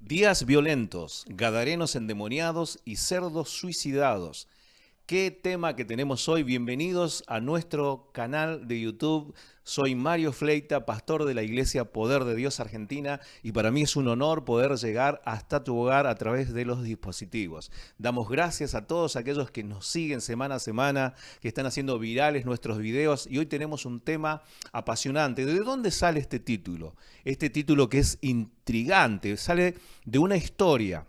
Días violentos, gadarenos endemoniados y cerdos suicidados. ¿Qué tema que tenemos hoy? Bienvenidos a nuestro canal de YouTube. Soy Mario Fleita, pastor de la Iglesia Poder de Dios Argentina, y para mí es un honor poder llegar hasta tu hogar a través de los dispositivos. Damos gracias a todos aquellos que nos siguen semana a semana, que están haciendo virales nuestros videos, y hoy tenemos un tema apasionante. ¿De dónde sale este título? Este título que es intrigante, sale de una historia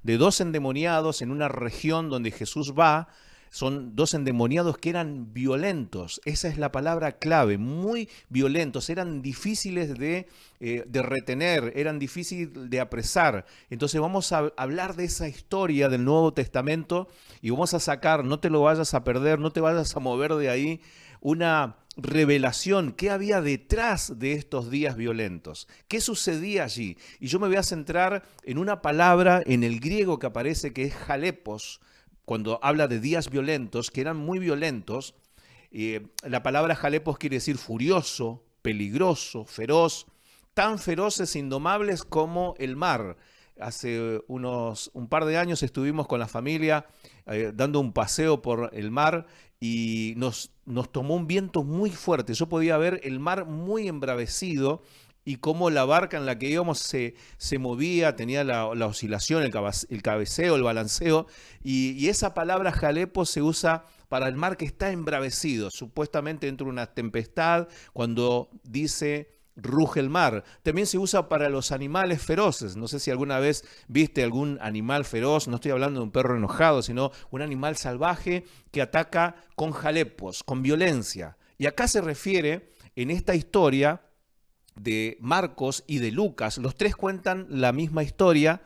de dos endemoniados en una región donde Jesús va. Son dos endemoniados que eran violentos, esa es la palabra clave, muy violentos, eran difíciles de retener, eran difíciles de apresar. Entonces vamos a hablar de esa historia del Nuevo Testamento y vamos a sacar, no te lo vayas a perder, no te vayas a mover de ahí, una revelación, qué había detrás de estos días violentos, qué sucedía allí. Y yo me voy a centrar en una palabra en el griego que aparece, que es jalepos, cuando habla de días violentos, que eran muy violentos. La palabra jalepos quiere decir furioso, peligroso, feroz, tan feroces e indomables como el mar. Hace un par de años estuvimos con la familia dando un paseo por el mar y nos tomó un viento muy fuerte. Yo podía ver el mar muy embravecido y cómo la barca en la que íbamos se movía, tenía la oscilación, el cabeceo, el balanceo. Y esa palabra jalepo se usa para el mar que está embravecido, supuestamente dentro de una tempestad, cuando dice ruge el mar. También se usa para los animales feroces. No sé si alguna vez viste algún animal feroz, no estoy hablando de un perro enojado, sino un animal salvaje que ataca con jalepos, con violencia. Y acá se refiere, en esta historia de Marcos y de Lucas, los tres cuentan la misma historia,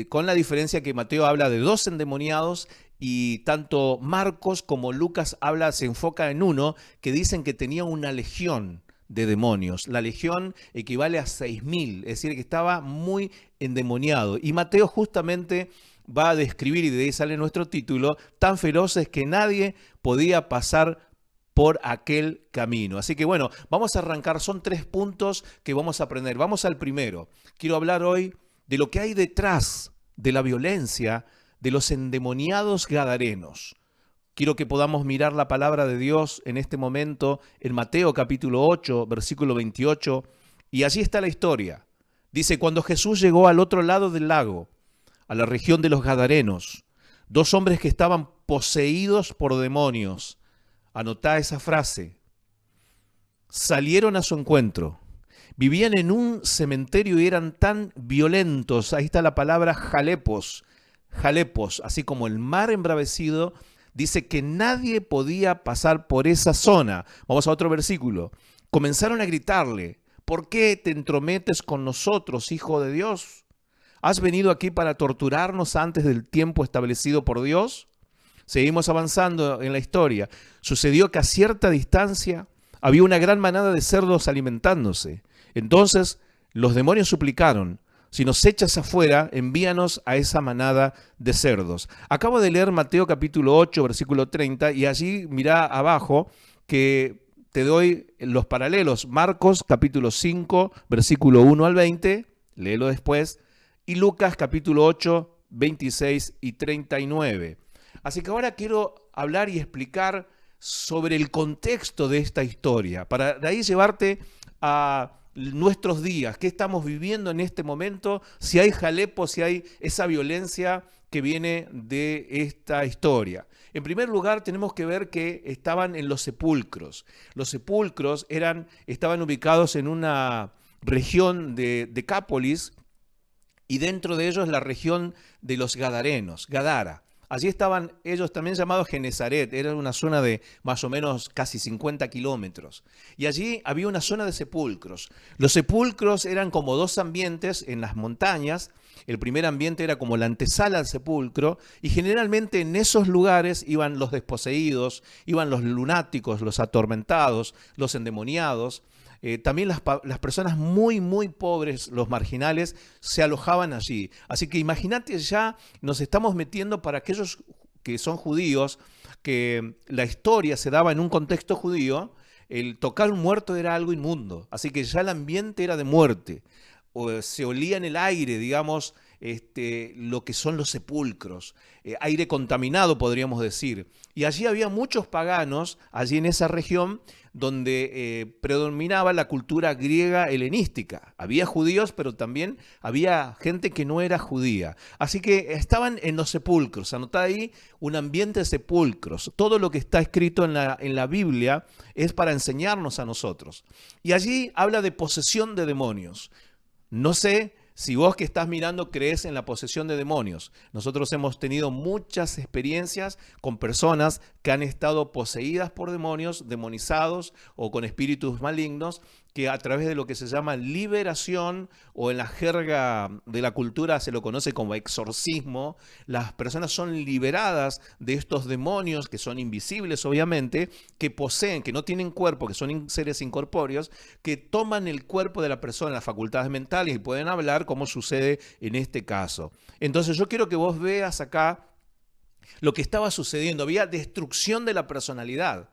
con la diferencia que Mateo habla de dos endemoniados y tanto Marcos como Lucas se enfoca en uno que dicen que tenía una legión de demonios. La legión equivale a 6.000, es decir, que estaba muy endemoniado. Y Mateo justamente va a describir, y de ahí sale nuestro título, tan feroces que nadie podía pasar por aquel camino. Así que bueno, vamos a arrancar. Son 3 puntos que vamos a aprender. Vamos al primero. Quiero hablar hoy de lo que hay detrás de la violencia de los endemoniados gadarenos. Quiero que podamos mirar la palabra de Dios en este momento en Mateo capítulo 8, versículo 28, y allí está la historia. Dice, cuando Jesús llegó al otro lado del lago, a la región de los Gadarenos, 2 hombres que estaban poseídos por demonios, anotá esa frase, salieron a su encuentro. Vivían en un cementerio y eran tan violentos, ahí está la palabra jalepos, así como el mar embravecido. Dice que nadie podía pasar por esa zona. Vamos a otro versículo. Comenzaron a gritarle, ¿por qué te entrometes con nosotros, Hijo de Dios? ¿Has venido aquí para torturarnos antes del tiempo establecido por Dios? Seguimos avanzando en la historia. Sucedió que a cierta distancia había una gran manada de cerdos alimentándose. Entonces los demonios suplicaron, si nos echas afuera, envíanos a esa manada de cerdos. Acabo de leer Mateo capítulo 8, versículo 30, y allí mirá abajo que te doy los paralelos. Marcos capítulo 5, versículo 1 al 20, léelo después, y Lucas capítulo 8, 26 y 39. Así que ahora quiero hablar y explicar sobre el contexto de esta historia, para de ahí llevarte a nuestros días, qué estamos viviendo en este momento, si hay jalepos, si hay esa violencia que viene de esta historia. En primer lugar, tenemos que ver que estaban en los sepulcros. Los sepulcros estaban ubicados en una región de Decápolis, y dentro de ellos la región de los Gadarenos, Gadara. Allí estaban ellos, también llamados Genezaret, era una zona de más o menos casi 50 kilómetros. Y allí había una zona de sepulcros. Los sepulcros eran como 2 ambientes en las montañas. El primer ambiente era como la antesala al sepulcro, y generalmente en esos lugares iban los desposeídos, iban los lunáticos, los atormentados, los endemoniados. También las personas muy, muy pobres, los marginales, se alojaban allí. Así que imagínate, ya nos estamos metiendo para aquellos que son judíos, que la historia se daba en un contexto judío. El tocar un muerto era algo inmundo, así que ya el ambiente era de muerte. se olía en el aire, digamos, lo que son los sepulcros, aire contaminado podríamos decir. Y allí había muchos paganos, allí en esa región, donde predominaba la cultura griega helenística. Había judíos, pero también había gente que no era judía. Así que estaban en los sepulcros. Anotá ahí un ambiente de sepulcros. Todo lo que está escrito en la Biblia es para enseñarnos a nosotros. Y allí habla de posesión de demonios. No sé si vos que estás mirando crees en la posesión de demonios. Nosotros hemos tenido muchas experiencias con personas que han estado poseídas por demonios, demonizados o con espíritus malignos, que a través de lo que se llama liberación, o en la jerga de la cultura se lo conoce como exorcismo, las personas son liberadas de estos demonios que son invisibles obviamente, que poseen, que no tienen cuerpo, que son seres incorpóreos, que toman el cuerpo de la persona, las facultades mentales, y pueden hablar, como sucede en este caso. Entonces yo quiero que vos veas acá lo que estaba sucediendo. Había destrucción de la personalidad.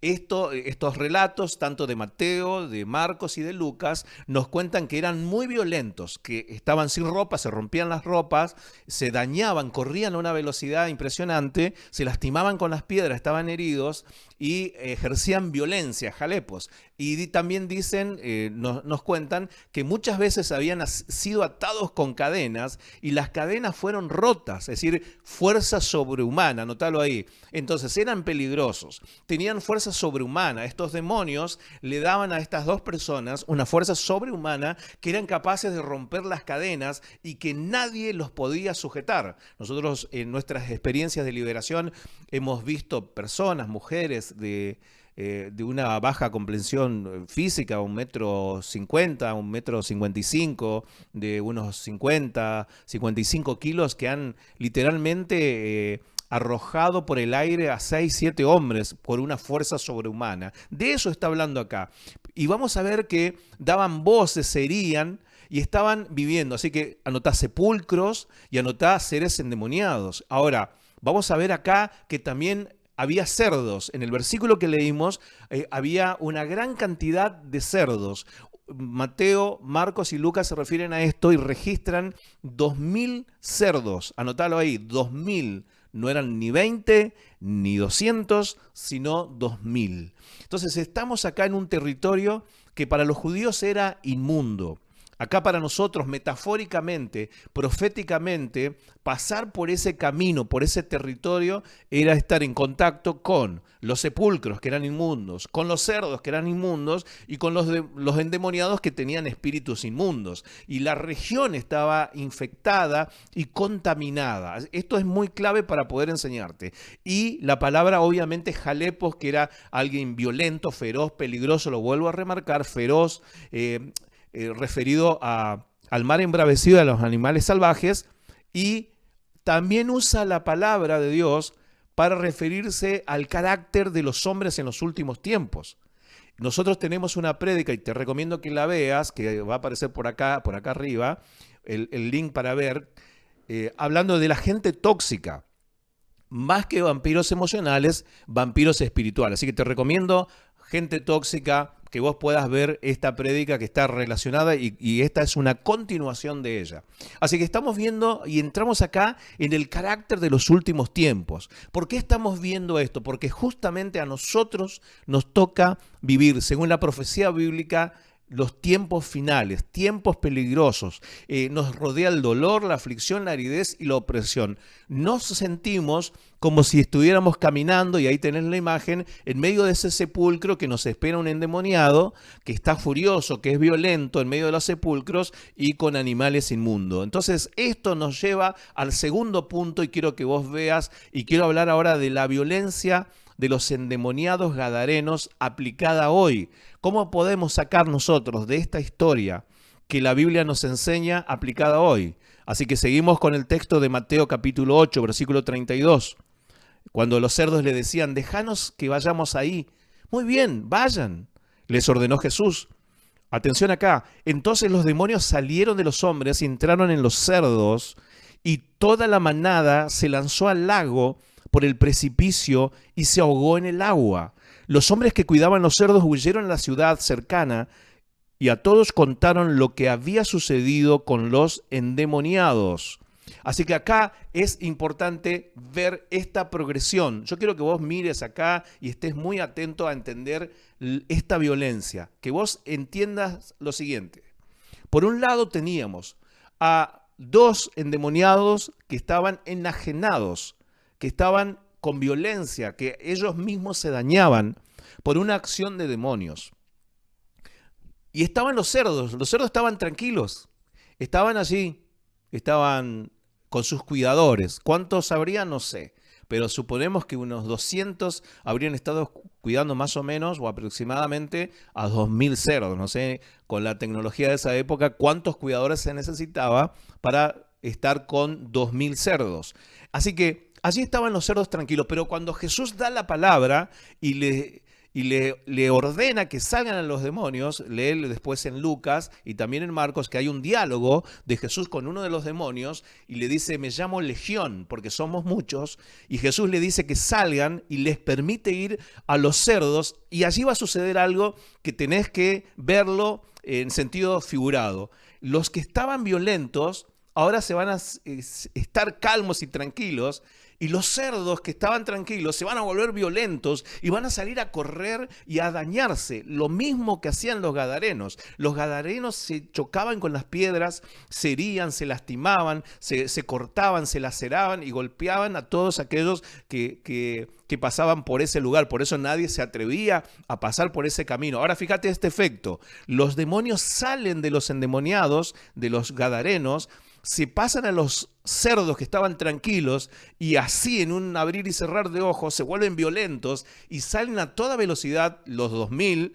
Estos relatos, tanto de Mateo, de Marcos y de Lucas, nos cuentan que eran muy violentos, que estaban sin ropa, se rompían las ropas, se dañaban, corrían a una velocidad impresionante, se lastimaban con las piedras, estaban heridos y ejercían violencia, jalepos. Y también dicen, nos cuentan, que muchas veces habían sido atados con cadenas y las cadenas fueron rotas, es decir, fuerza sobrehumana, anótalo ahí. Entonces eran peligrosos, tenían fuerza sobrehumana. Estos demonios le daban a estas dos personas una fuerza sobrehumana, que eran capaces de romper las cadenas y que nadie los podía sujetar. Nosotros en nuestras experiencias de liberación hemos visto personas, mujeres de una baja complexión física, 1,50 m, 1,55 m, de unos 50, 55 kilos, que han literalmente arrojado por el aire a 6, 7 hombres por una fuerza sobrehumana. De eso está hablando acá. Y vamos a ver que daban voces, se herían y estaban viviendo. Así que anotá sepulcros y anotá seres endemoniados. Ahora, vamos a ver acá que también había cerdos. En el versículo que leímos había una gran cantidad de cerdos. Mateo, Marcos y Lucas se refieren a esto y registran 2.000 cerdos. Anotalo ahí, 2.000. No eran ni 20 ni 200, sino 2.000. Entonces estamos acá en un territorio que para los judíos era inmundo. Acá para nosotros, metafóricamente, proféticamente, pasar por ese camino, por ese territorio, era estar en contacto con los sepulcros, que eran inmundos, con los cerdos, que eran inmundos, y con los endemoniados, que tenían espíritus inmundos. Y la región estaba infectada y contaminada. Esto es muy clave para poder enseñarte. Y la palabra, obviamente, jalepos, que era alguien violento, feroz, peligroso, lo vuelvo a remarcar, feroz, referido al mar embravecido, a los animales salvajes, y también usa la palabra de Dios para referirse al carácter de los hombres en los últimos tiempos. Nosotros tenemos una prédica, y te recomiendo que la veas, que va a aparecer por acá arriba, el link para ver, hablando de la gente tóxica. Más que vampiros emocionales, vampiros espirituales. Así que te recomiendo Gente Tóxica, que vos puedas ver esta prédica que está relacionada, y esta es una continuación de ella. Así que estamos viendo y entramos acá en el carácter de los últimos tiempos. ¿Por qué estamos viendo esto? Porque justamente a nosotros nos toca vivir, según la profecía bíblica, los tiempos finales, tiempos peligrosos. Nos rodea el dolor, la aflicción, la aridez y la opresión. Nos sentimos como si estuviéramos caminando, y ahí tenés la imagen, en medio de ese sepulcro, que nos espera un endemoniado, que está furioso, que es violento en medio de los sepulcros y con animales inmundos. Entonces esto nos lleva al segundo punto, y quiero que vos veas, y quiero hablar ahora de la violencia de los endemoniados gadarenos aplicada hoy. ¿Cómo podemos sacar nosotros de esta historia que la Biblia nos enseña aplicada hoy? Así que seguimos con el texto de Mateo capítulo 8, versículo 32. Cuando los cerdos le decían, déjanos que vayamos ahí. Muy bien, vayan, les ordenó Jesús. Atención acá. Entonces los demonios salieron de los hombres y entraron en los cerdos, y toda la manada se lanzó al lago por el precipicio y se ahogó en el agua. Los hombres que cuidaban los cerdos huyeron a la ciudad cercana y a todos contaron lo que había sucedido con los endemoniados. Así que acá es importante ver esta progresión. Yo quiero que vos mires acá y estés muy atento a entender esta violencia, que vos entiendas lo siguiente. Por un lado teníamos a dos endemoniados que estaban enajenados, que estaban con violencia, que ellos mismos se dañaban por una acción de demonios. Y estaban los cerdos estaban tranquilos, estaban allí, estaban con sus cuidadores. ¿Cuántos habrían? No sé, pero suponemos que unos 200 habrían estado cuidando más o menos o aproximadamente a 2000 cerdos. No sé, con la tecnología de esa época, cuántos cuidadores se necesitaba para estar con 2000 cerdos. Así que allí estaban los cerdos tranquilos, pero cuando Jesús da la palabra y le ordena que salgan a los demonios, lee después en Lucas y también en Marcos que hay un diálogo de Jesús con uno de los demonios y le dice, me llamo Legión porque somos muchos, y Jesús le dice que salgan y les permite ir a los cerdos, y allí va a suceder algo que tenés que verlo en sentido figurado. Los que estaban violentos ahora se van a estar calmos y tranquilos, y los cerdos que estaban tranquilos se van a volver violentos y van a salir a correr y a dañarse. Lo mismo que hacían los gadarenos. Los gadarenos se chocaban con las piedras, se herían, se lastimaban, se cortaban, se laceraban y golpeaban a todos aquellos que pasaban por ese lugar. Por eso nadie se atrevía a pasar por ese camino. Ahora fíjate este efecto. Los demonios salen de los endemoniados, de los gadarenos, se pasan a los cerdos que estaban tranquilos y así en un abrir y cerrar de ojos se vuelven violentos y salen a toda velocidad los 2000,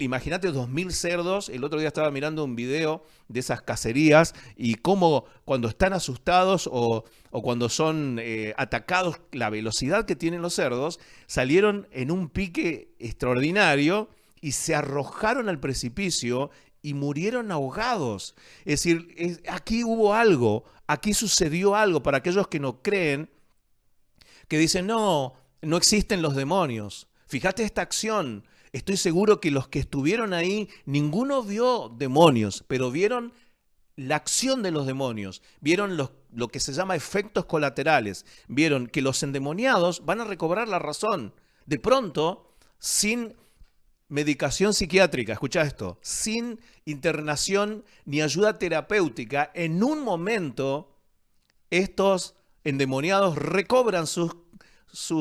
imagínate 2000 cerdos. El otro día estaba mirando un video de esas cacerías y cómo cuando están asustados o cuando son atacados, la velocidad que tienen los cerdos, salieron en un pique extraordinario y se arrojaron al precipicio y murieron ahogados. Es decir, aquí hubo algo, aquí sucedió algo para aquellos que no creen, que dicen, no existen los demonios. Fíjate esta acción. Estoy seguro que los que estuvieron ahí, ninguno vio demonios, pero vieron la acción de los demonios, vieron lo que se llama efectos colaterales, vieron que los endemoniados van a recobrar la razón. De pronto, sin medicación psiquiátrica, escucha esto, sin internación ni ayuda terapéutica, en un momento estos endemoniados recobran su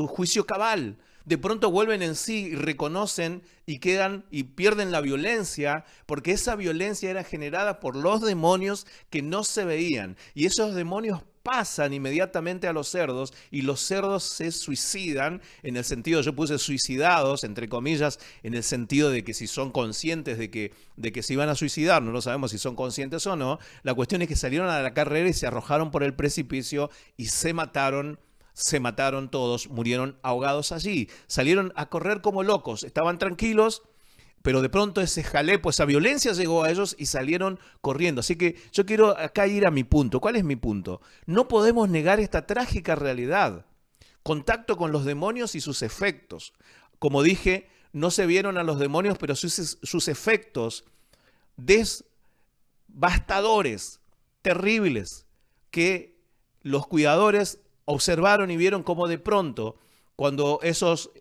juicio cabal. De pronto vuelven en sí y reconocen y quedan y pierden la violencia, porque esa violencia era generada por los demonios que no se veían. Y esos demonios pasan inmediatamente a los cerdos y los cerdos se suicidan, en el sentido, yo puse suicidados, entre comillas, en el sentido de que si son conscientes de que se iban a suicidar, no lo sabemos si son conscientes o no. La cuestión es que salieron a la carrera y se arrojaron por el precipicio y se mataron todos, murieron ahogados allí. Salieron a correr como locos, estaban tranquilos, pero de pronto ese jalepo, esa violencia llegó a ellos y salieron corriendo. Así que yo quiero acá ir a mi punto. ¿Cuál es mi punto? No podemos negar esta trágica realidad. Contacto con los demonios y sus efectos. Como dije, no se vieron a los demonios, pero sus efectos devastadores, terribles, que los cuidadores observaron y vieron cómo de pronto, cuando esos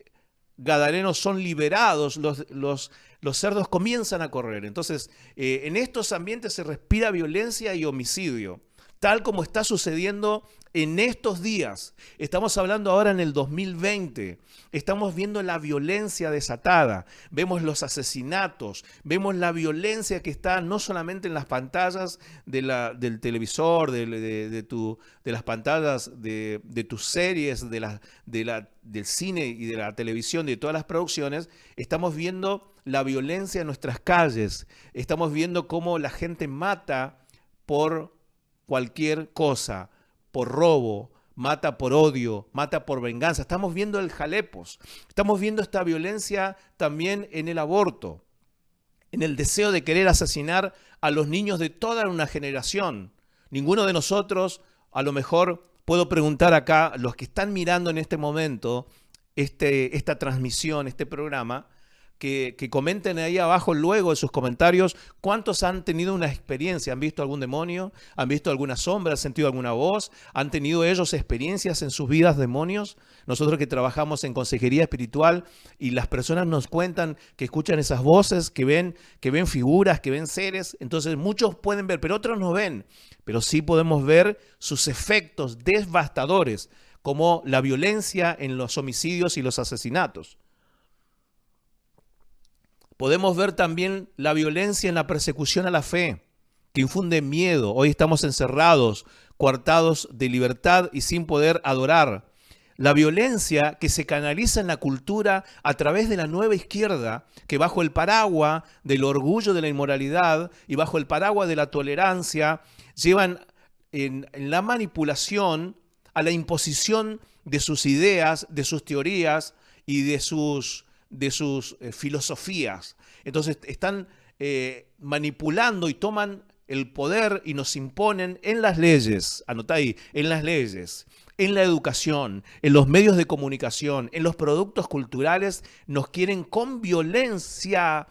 gadarenos son liberados, los cerdos comienzan a correr. Entonces, en estos ambientes se respira violencia y homicidio, tal como está sucediendo en estos días. Estamos hablando ahora en el 2020. Estamos viendo la violencia desatada. Vemos los asesinatos. Vemos la violencia que está no solamente en las pantallas del televisor, de las pantallas de tus series, del cine y de la televisión, de todas las producciones. Estamos viendo la violencia en nuestras calles. Estamos viendo cómo la gente mata por cualquier cosa, por robo, mata por odio, mata por venganza. Estamos viendo el jalepos, estamos viendo esta violencia también en el aborto, en el deseo de querer asesinar a los niños de toda una generación. Ninguno de nosotros, a lo mejor puedo preguntar acá, los que están mirando en este momento esta transmisión, este programa, que comenten ahí abajo luego en sus comentarios cuántos han tenido una experiencia, han visto algún demonio, han visto alguna sombra, han sentido alguna voz, han tenido ellos experiencias en sus vidas demonios. Nosotros que trabajamos en consejería espiritual y las personas nos cuentan que escuchan esas voces, que ven figuras, que ven seres. Entonces muchos pueden ver, pero otros no ven. Pero sí podemos ver sus efectos devastadores, como la violencia en los homicidios y los asesinatos. Podemos ver también la violencia en la persecución a la fe, que infunde miedo. Hoy estamos encerrados, coartados de libertad y sin poder adorar. La violencia que se canaliza en la cultura a través de la nueva izquierda, que bajo el paraguas del orgullo de la inmoralidad y bajo el paraguas de la tolerancia, llevan en la manipulación a la imposición de sus ideas, de sus teorías y de sus filosofías. Entonces están manipulando y toman el poder y nos imponen en las leyes, anotá ahí, en las leyes, en la educación, en los medios de comunicación, en los productos culturales, nos quieren con violencia,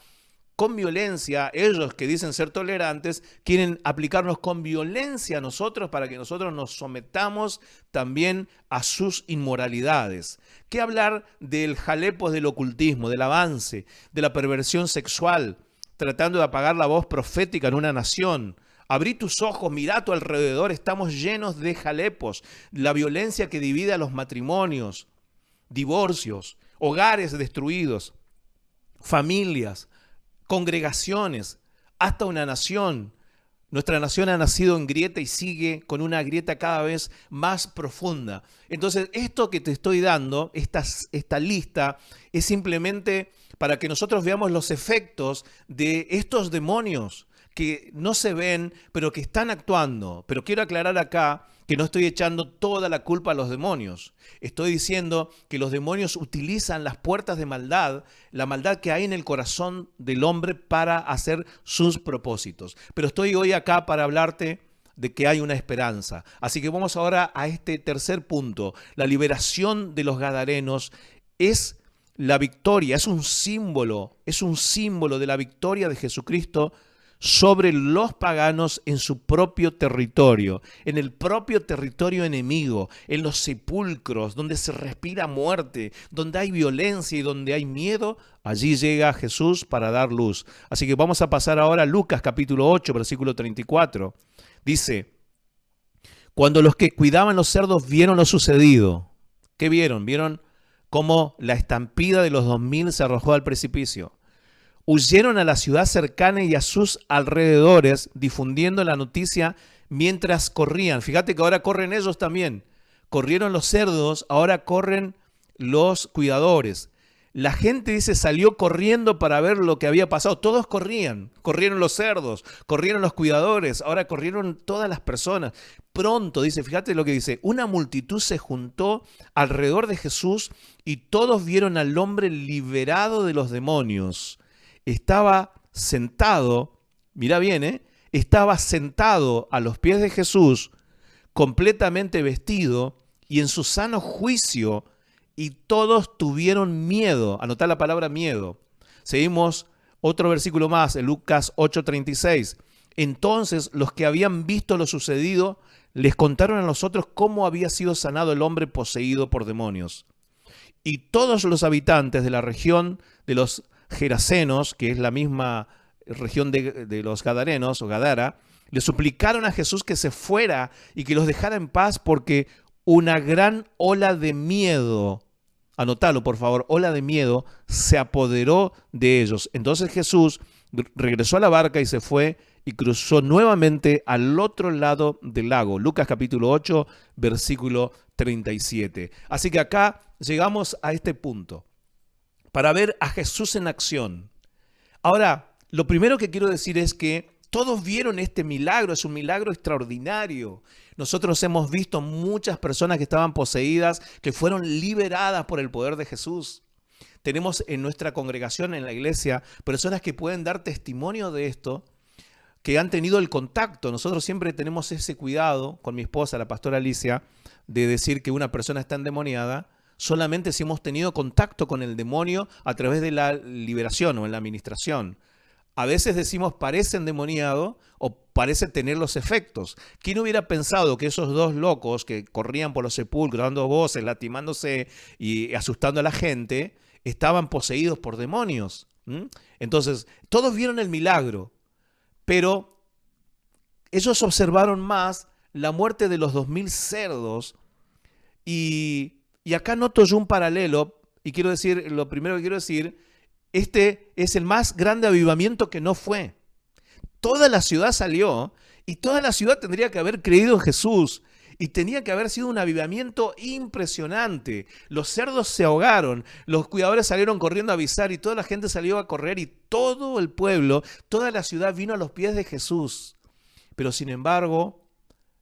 ellos que dicen ser tolerantes, quieren aplicarnos con violencia a nosotros para que nosotros nos sometamos también a sus inmoralidades. ¿Qué hablar del jalepos del ocultismo, del avance, de la perversión sexual, tratando de apagar la voz profética en una nación? Abrí tus ojos, mira a tu alrededor, estamos llenos de jalepos, la violencia que divide a los matrimonios, divorcios, hogares destruidos, familias, congregaciones, hasta una nación. Nuestra nación ha nacido en grieta y sigue con una grieta cada vez más profunda. Entonces, esto que te estoy dando, esta lista, es simplemente para que nosotros veamos los efectos de estos demonios que no se ven, pero que están actuando. Pero quiero aclarar acá que no estoy echando toda la culpa a los demonios. Estoy diciendo que los demonios utilizan las puertas de maldad, la maldad que hay en el corazón del hombre para hacer sus propósitos. Pero estoy hoy acá para hablarte de que hay una esperanza. Así que vamos ahora a este tercer punto. La liberación de los gadarenos es la victoria, es un símbolo de la victoria de Jesucristo sobre los paganos en su propio territorio, en el propio territorio enemigo, en los sepulcros, donde se respira muerte, donde hay violencia y donde hay miedo. Allí llega Jesús para dar luz. Así que vamos a pasar ahora a Lucas capítulo 8, versículo 34. Dice, cuando los que cuidaban los cerdos vieron lo sucedido, ¿qué vieron? Vieron cómo la estampida de los 2000 se arrojó al precipicio. Huyeron a la ciudad cercana y a sus alrededores, difundiendo la noticia mientras corrían. Fíjate que ahora corren ellos también. Corrieron los cerdos, ahora corren los cuidadores. La gente, dice, salió corriendo para ver lo que había pasado. Todos corrían. Corrieron los cerdos, corrieron los cuidadores, ahora corrieron todas las personas. Pronto, dice, fíjate lo que dice, una multitud se juntó alrededor de Jesús y todos vieron al hombre liberado de los demonios. Estaba sentado, mira bien, estaba sentado a los pies de Jesús, completamente vestido y en su sano juicio, y todos tuvieron miedo. Anotá la palabra miedo. Seguimos otro versículo más, en Lucas 8:36. Entonces los que habían visto lo sucedido les contaron a los otros cómo había sido sanado el hombre poseído por demonios. Y todos los habitantes de la región de los Gerasenos, que es la misma región de los Gadarenos o Gadara, le suplicaron a Jesús que se fuera y que los dejara en paz porque una gran ola de miedo, anótalo por favor, ola de miedo se apoderó de ellos. Entonces Jesús regresó a la barca y se fue y cruzó nuevamente al otro lado del lago. Lucas capítulo 8, versículo 37. Así que acá llegamos a este punto, para ver a Jesús en acción. Ahora, lo primero que quiero decir es que todos vieron este milagro, es un milagro extraordinario. Nosotros hemos visto muchas personas que estaban poseídas, que fueron liberadas por el poder de Jesús. Tenemos en nuestra congregación, en la iglesia, personas que pueden dar testimonio de esto, que han tenido el contacto. Nosotros siempre tenemos ese cuidado con mi esposa, la pastora Alicia, de decir que una persona está endemoniada, solamente si hemos tenido contacto con el demonio a través de la liberación o en la administración. A veces decimos parece endemoniado o parece tener los efectos. ¿Quién hubiera pensado que esos dos locos que corrían por los sepulcros dando voces, lastimándose y asustando a la gente, estaban poseídos por demonios? Entonces, todos vieron el milagro, pero ellos observaron más la muerte de los 2000 cerdos y acá noto yo un paralelo y quiero decir, lo primero que quiero decir, este es el más grande avivamiento que no fue. Toda la ciudad salió y toda la ciudad tendría que haber creído en Jesús y tenía que haber sido un avivamiento impresionante. Los cerdos se ahogaron, los cuidadores salieron corriendo a avisar y toda la gente salió a correr y todo el pueblo, toda la ciudad vino a los pies de Jesús. Pero sin embargo,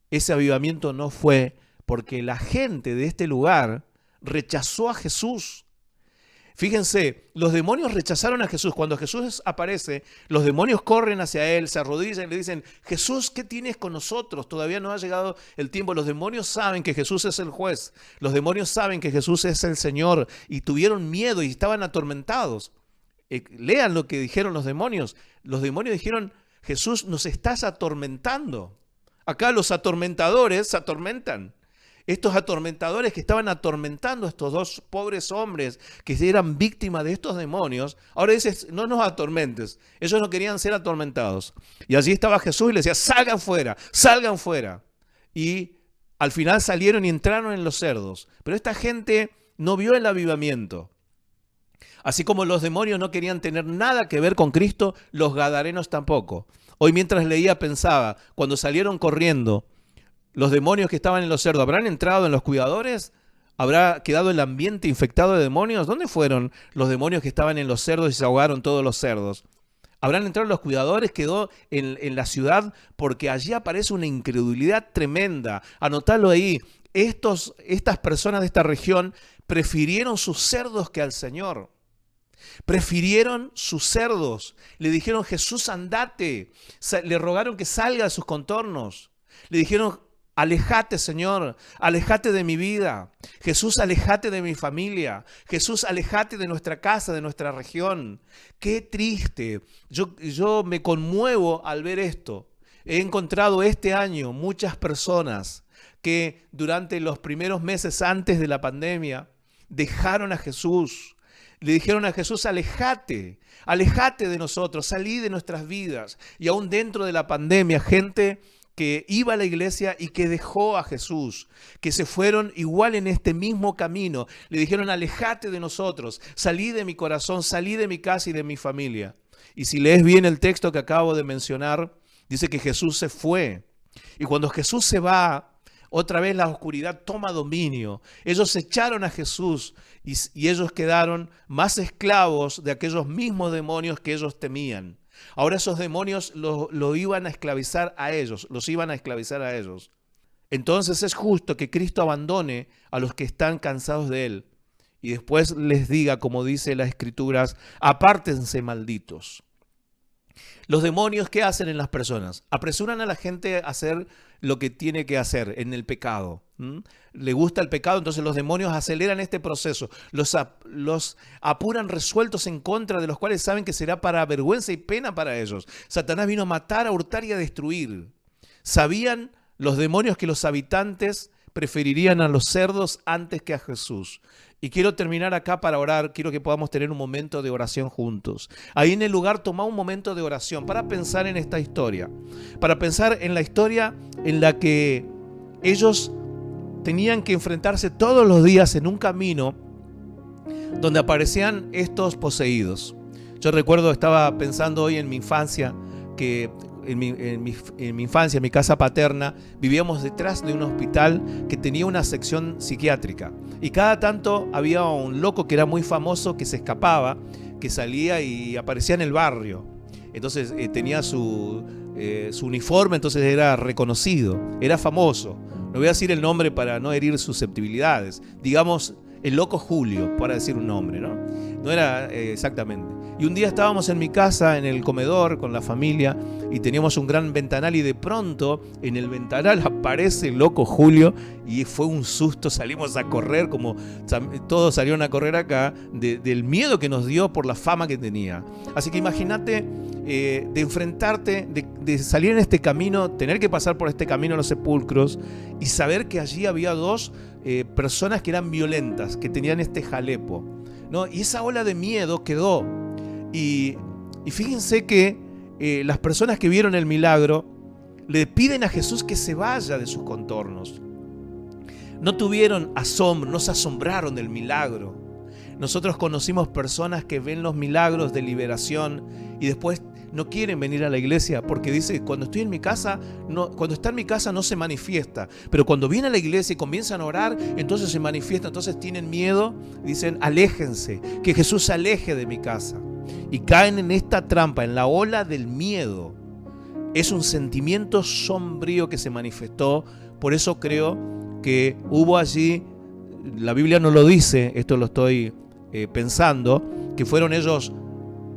ese avivamiento no fue porque la gente de este lugar rechazó a Jesús. Fíjense, los demonios rechazaron a Jesús. Cuando Jesús aparece, los demonios corren hacia él, se arrodillan y le dicen, Jesús, ¿qué tienes con nosotros? Todavía no ha llegado el tiempo. Los demonios saben que Jesús es el juez. Los demonios saben que Jesús es el Señor y tuvieron miedo y estaban atormentados. Lean lo que dijeron los demonios. Los demonios dijeron, Jesús, nos estás atormentando. Acá los atormentadores se atormentan. Estos atormentadores que estaban atormentando a estos dos pobres hombres que eran víctimas de estos demonios, ahora dices, no nos atormentes. Ellos no querían ser atormentados. Y allí estaba Jesús y les decía, salgan fuera, salgan fuera. Y al final salieron y entraron en los cerdos. Pero esta gente no vio el avivamiento. Así como los demonios no querían tener nada que ver con Cristo, los gadarenos tampoco. Hoy mientras leía pensaba, cuando salieron corriendo, los demonios que estaban en los cerdos, ¿habrán entrado en los cuidadores? ¿Habrá quedado el ambiente infectado de demonios? ¿Dónde fueron los demonios que estaban en los cerdos y se ahogaron todos los cerdos? ¿Habrán entrado en los cuidadores? ¿Quedó en la ciudad? Porque allí aparece una incredulidad tremenda. Anotalo ahí. Estas personas de esta región prefirieron sus cerdos que al Señor. Prefirieron sus cerdos. Le dijeron, Jesús, andate. Le rogaron que salga de sus contornos. Le dijeron, alejate, Señor, alejate de mi vida. Jesús, alejate de mi familia. Jesús, alejate de nuestra casa, de nuestra región. Qué triste. Yo me conmuevo al ver esto. He encontrado este año muchas personas que durante los primeros meses antes de la pandemia dejaron a Jesús. Le dijeron a Jesús, alejate, alejate de nosotros, salí de nuestras vidas. Y aún dentro de la pandemia, gente que iba a la iglesia y que dejó a Jesús, que se fueron igual en este mismo camino. Le dijeron, alejate de nosotros, salí de mi corazón, salí de mi casa y de mi familia. Y si lees bien el texto que acabo de mencionar, dice que Jesús se fue. Y cuando Jesús se va, otra vez la oscuridad toma dominio. Ellos echaron a Jesús y ellos quedaron más esclavos de aquellos mismos demonios que ellos temían. Ahora esos demonios lo iban a esclavizar a ellos, los iban a esclavizar a ellos. Entonces es justo que Cristo abandone a los que están cansados de Él y después les diga, como dice las Escrituras, apártense malditos. Los demonios, ¿qué hacen en las personas? Apresuran a la gente a hacer lo que tiene que hacer en el pecado. Le gusta el pecado, entonces los demonios aceleran este proceso. Los apuran resueltos en contra de los cuales saben que será para vergüenza y pena para ellos. Satanás vino a matar, a hurtar y a destruir. Sabían los demonios que los habitantes preferirían a los cerdos antes que a Jesús. Y quiero terminar acá para orar, quiero que podamos tener un momento de oración juntos. Ahí en el lugar toma un momento de oración para pensar en esta historia, para pensar en la historia en la que ellos tenían que enfrentarse todos los días en un camino donde aparecían estos poseídos. Yo recuerdo, estaba pensando hoy en mi infancia, que en mi infancia, en mi casa paterna, vivíamos detrás de un hospital que tenía una sección psiquiátrica. Y cada tanto había un loco que era muy famoso que se escapaba, que salía y aparecía en el barrio. Entonces tenía su uniforme, entonces era reconocido, era famoso. No voy a decir el nombre para no herir susceptibilidades. Digamos, el loco Julio, para decir un nombre, ¿no? No era exactamente. Y un día estábamos en mi casa, en el comedor, con la familia, y teníamos un gran ventanal, y de pronto en el ventanal aparece el loco Julio, y fue un susto, salimos a correr, como todos salieron a correr acá, del miedo que nos dio por la fama que tenía. Así que imagínate de enfrentarte, de salir en este camino, tener que pasar por este camino a los sepulcros, y saber que allí había dos personas que eran violentas, que tenían este jalepo, ¿no? Y esa ola de miedo quedó. Y fíjense que las personas que vieron el milagro le piden a Jesús que se vaya de sus contornos. No tuvieron asombro, no se asombraron del milagro. Nosotros conocimos personas que ven los milagros de liberación y después no quieren venir a la iglesia porque dice, cuando estoy en mi casa, cuando está en mi casa no se manifiesta, pero cuando viene a la iglesia y comienzan a orar, entonces se manifiesta. Entonces tienen miedo, dicen, aléjense, que Jesús se aleje de mi casa. Y caen en esta trampa, en la ola del miedo. Es un sentimiento sombrío que se manifestó. Por eso creo que hubo allí, la Biblia no lo dice, esto lo estoy pensando, que fueron ellos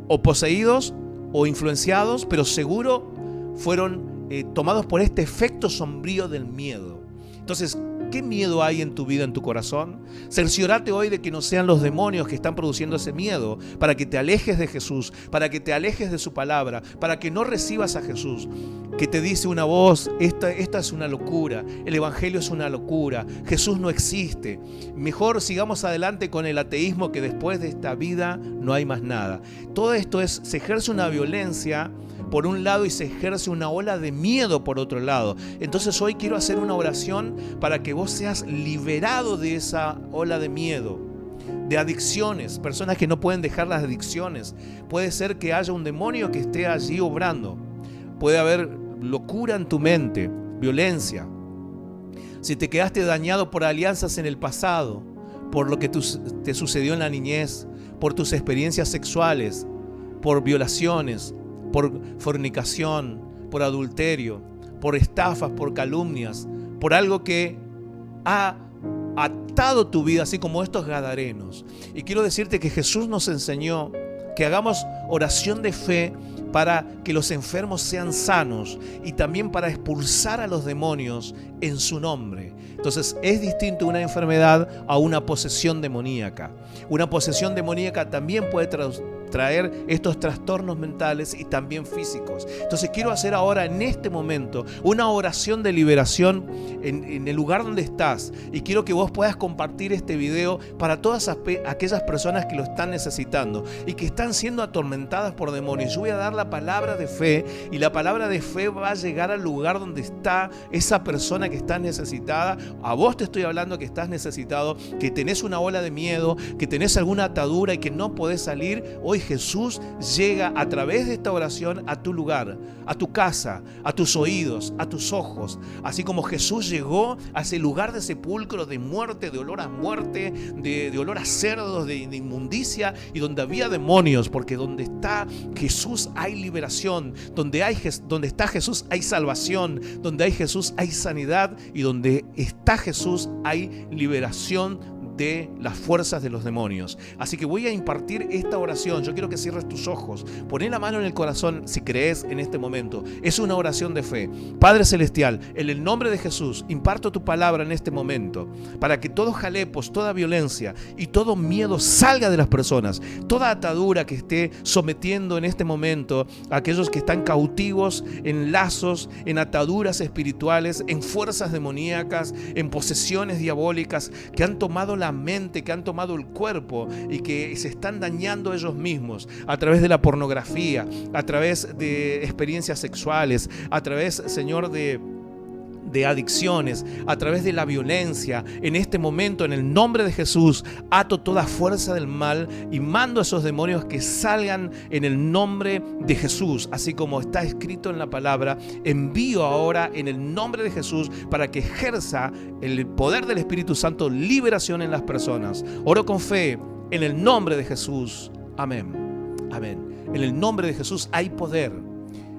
o poseídos o influenciados, pero seguro fueron tomados por este efecto sombrío del miedo. Entonces, ¿qué miedo hay en tu vida, en tu corazón? Cerciórate hoy de que no sean los demonios que están produciendo ese miedo, para que te alejes de Jesús, para que te alejes de su palabra, para que no recibas a Jesús, que te dice una voz, esta es una locura, el evangelio es una locura, Jesús no existe. Mejor sigamos adelante con el ateísmo, que después de esta vida no hay más nada. Todo esto se ejerce una violencia por un lado y se ejerce una ola de miedo por otro lado. Entonces hoy quiero hacer una oración para que vos seas liberado de esa ola de miedo, de adicciones, personas que no pueden dejar las adicciones. Puede ser que haya un demonio que esté allí obrando. Puede haber locura en tu mente, violencia. Si te quedaste dañado por alianzas en el pasado, por lo que te sucedió en la niñez, por tus experiencias sexuales, por violaciones, por fornicación, por adulterio, por estafas, por calumnias, por algo que ha atado tu vida, así como estos gadarenos. Y quiero decirte que Jesús nos enseñó que hagamos oración de fe para que los enfermos sean sanos y también para expulsar a los demonios en su nombre. Entonces es distinto una enfermedad a una posesión demoníaca. Una posesión demoníaca también puede traer estos trastornos mentales y también físicos. Entonces quiero hacer ahora, en este momento, una oración de liberación en el lugar donde estás, y quiero que vos puedas compartir este video para todas aquellas personas que lo están necesitando y que están siendo atormentadas por demonios. Yo voy a dar la palabra de fe, y la palabra de fe va a llegar al lugar donde está esa persona que está necesitada. A vos te estoy hablando que estás necesitado, que tenés una ola de miedo, que tenés alguna atadura y que no podés salir. Hoy Jesús llega a través de esta oración a tu lugar, a tu casa, a tus oídos, a tus ojos. Así como Jesús llegó a ese lugar de sepulcro, de muerte, de olor a muerte, de olor a cerdos, de inmundicia, y donde había demonios, porque donde está Jesús hay liberación, donde está Jesús hay salvación, donde hay Jesús hay sanidad, y donde está Jesús hay liberación de las fuerzas de los demonios. Así que voy a impartir esta oración. Yo quiero que cierres tus ojos, poné la mano en el corazón si crees en este momento. Es una oración de fe. Padre Celestial, en el nombre de Jesús, imparto tu palabra en este momento, para que todos jalepos, toda violencia y todo miedo salga de las personas, toda atadura que esté sometiendo en este momento a aquellos que están cautivos en lazos, en ataduras espirituales, en fuerzas demoníacas, en posesiones diabólicas, que han tomado la mente, que han tomado el cuerpo y que se están dañando ellos mismos a través de la pornografía, a través de experiencias sexuales, a través, Señor, de adicciones, a través de la violencia. En este momento, en el nombre de Jesús, ato toda fuerza del mal y mando a esos demonios que salgan en el nombre de Jesús, así como está escrito en la palabra. Envío ahora en el nombre de Jesús para que ejerza el poder del Espíritu Santo liberación en las personas. Oro con fe en el nombre de Jesús. Amén. Amén. En el nombre de Jesús hay poder.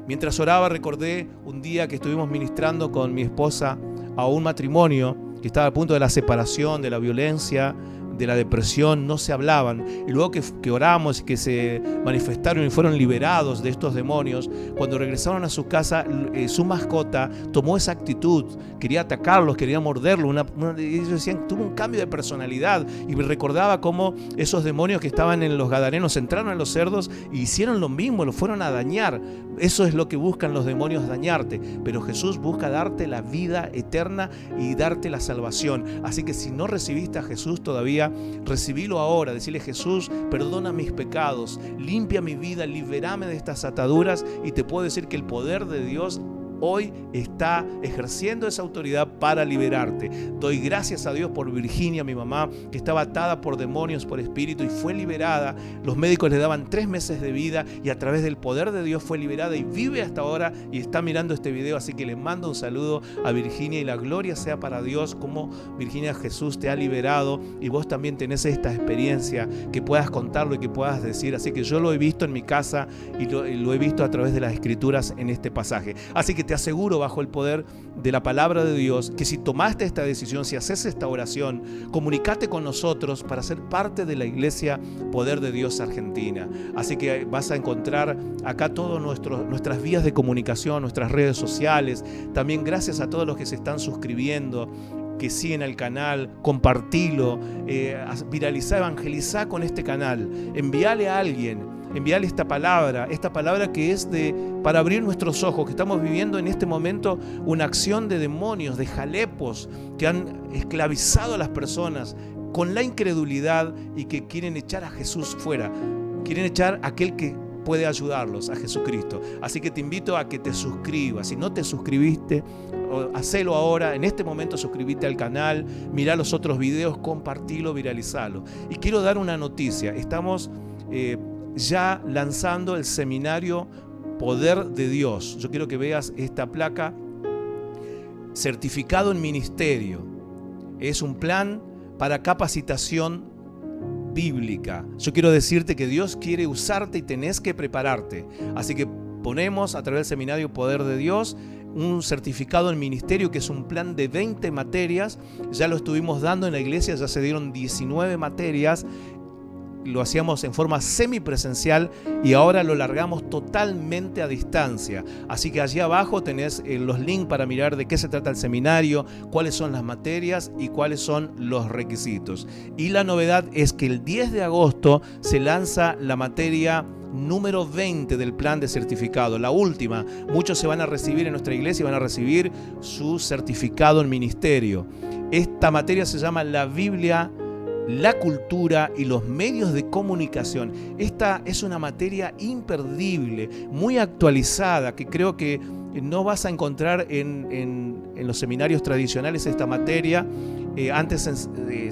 Mientras oraba, recordé un día que estuvimos ministrando con mi esposa a un matrimonio que estaba a punto de la separación, de la violencia, de la depresión no se hablaban, y luego que oramos y que se manifestaron y fueron liberados de estos demonios, cuando regresaron a su casa, su mascota tomó esa actitud, quería atacarlos, quería morderlos, ellos decían, tuvo un cambio de personalidad, y me recordaba cómo esos demonios que estaban en los gadarenos entraron en los cerdos y hicieron lo mismo, los fueron a dañar. Eso es lo que buscan los demonios, dañarte, pero Jesús busca darte la vida eterna y darte la salvación. Así que si no recibiste a Jesús todavía, recibilo ahora, decirle: Jesús, perdona mis pecados, limpia mi vida, libérame de estas ataduras, y te puedo decir que el poder de Dios hoy está ejerciendo esa autoridad para liberarte. Doy gracias a Dios por Virginia, mi mamá, que estaba atada por demonios, por espíritu, y fue liberada. Los médicos le daban 3 meses de vida, y a través del poder de Dios fue liberada y vive hasta ahora, y está mirando este video. Así que le mando un saludo a Virginia, y la gloria sea para Dios, como Virginia, Jesús te ha liberado, y vos también tenés esta experiencia, que puedas contarlo y que puedas decir. Así que yo lo he visto en mi casa, y lo he visto a través de las escrituras en este pasaje. Así que te aseguro, bajo el poder de la palabra de Dios, que si tomaste esta decisión, si haces esta oración, comunicate con nosotros para ser parte de la Iglesia Poder de Dios Argentina. Así que vas a encontrar acá todas nuestras vías de comunicación, nuestras redes sociales. También gracias a todos los que se están suscribiendo, que siguen al canal, compartilo, viralizá, evangelizá con este canal, envíale a alguien. Enviarle esta palabra que es para abrir nuestros ojos, que estamos viviendo en este momento una acción de demonios, de jalepos, que han esclavizado a las personas con la incredulidad y que quieren echar a Jesús fuera, quieren echar a aquel que puede ayudarlos, a Jesucristo. Así que te invito a que te suscribas. Si no te suscribiste, hacelo ahora, en este momento suscríbete al canal, mirá los otros videos, compartilo, viralizalo. Y quiero dar una noticia, estamos ya lanzando el seminario Poder de Dios. Yo quiero que veas esta placa: certificado en ministerio. Es un plan para capacitación bíblica. Yo quiero decirte que Dios quiere usarte y tenés que prepararte. Así que ponemos a través del seminario Poder de Dios un certificado en ministerio, que es un plan de 20 materias. Ya lo estuvimos dando en la iglesia, ya se dieron 19 materias. Lo hacíamos en forma semipresencial y ahora lo largamos totalmente a distancia. Así que allí abajo tenés los links para mirar de qué se trata el seminario, cuáles son las materias y cuáles son los requisitos. Y la novedad es que el 10 de agosto se lanza la materia número 20 del plan de certificado, la última. Muchos se van a recibir en nuestra iglesia y van a recibir su certificado en ministerio. Esta materia se llama la Biblia, la cultura y los medios de comunicación. Esta es una materia imperdible, muy actualizada, que creo que no vas a encontrar en los seminarios tradicionales esta materia. Antes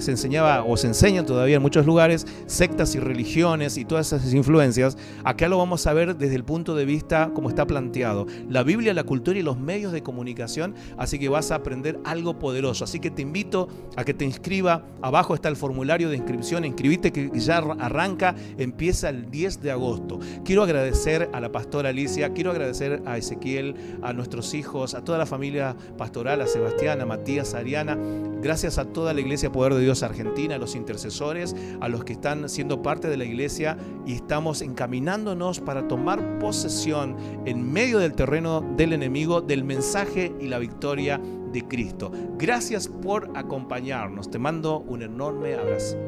se enseñaba, o se enseñan todavía en muchos lugares, sectas y religiones y todas esas influencias. Acá lo vamos a ver desde el punto de vista como está planteado: la Biblia, la cultura y los medios de comunicación. Así que vas a aprender algo poderoso. Así que te invito a que te inscriba. Abajo está el formulario de inscripción. Inscribite, que ya arranca, empieza el 10 de agosto. Quiero agradecer a la pastora Alicia, quiero agradecer a Ezequiel, a nuestros hijos, a toda la familia pastoral, a Sebastián, a Matías, a Ariana. Gracias a toda la Iglesia Poder de Dios Argentina, a los intercesores, a los que están siendo parte de la iglesia, y estamos encaminándonos para tomar posesión en medio del terreno del enemigo, del mensaje y la victoria de Cristo. Gracias por acompañarnos. Te mando un enorme abrazo.